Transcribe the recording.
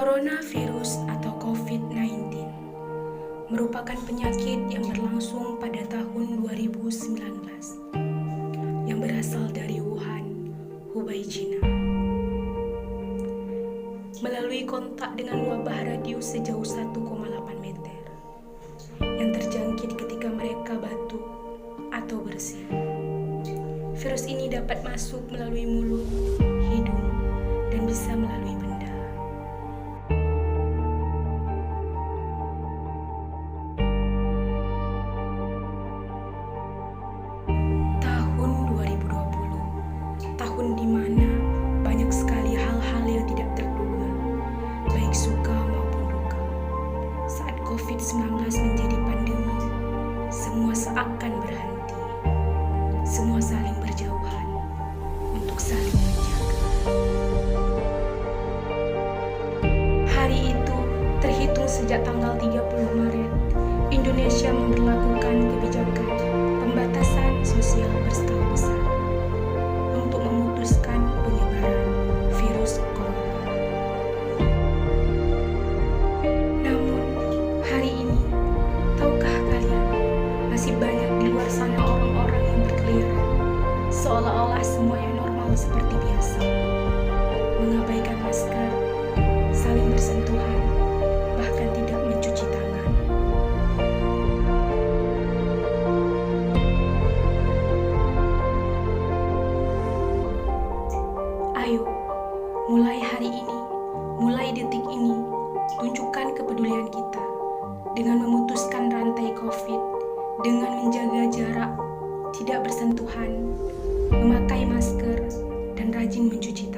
Coronavirus atau COVID-19 merupakan penyakit yang berlangsung pada tahun 2019 yang berasal dari Wuhan, Hubei, China. Melalui kontak dengan wabah radius sejauh 1,8 meter yang terjangkit ketika mereka batuk atau bersin. Virus ini dapat masuk melalui mulut, hidung, dan bisa melalui benda. Tahun 2020, tahun di mana banyak sekali hal-hal yang tidak terduga, baik suka maupun duka. Saat COVID-19 menjadi pandemi, semua seakan berhenti. Semua saling berjauhan untuk saling menjaga. Hari itu terhitung sejak tanggal 30 Maret, Indonesia memberlakukan kebijakan pembatasan sosial berskala besar untuk memutuskan penyebaran virus corona. Namun, hari ini, tahukah kalian, masih banyak di luar sana orang-orang yang berkeliaran, seolah-olah semuanya normal seperti biasa, mengabaikan masker, saling bersentuhan, bahkan tidak mencuci tangan. Ayo, mulai hari ini, mulai detik ini, tunjukkan kepedulian kita dengan memutuskan rantai COVID, dengan menjaga jarak, tidak bersentuhan, memakai masker, dan rajin mencuci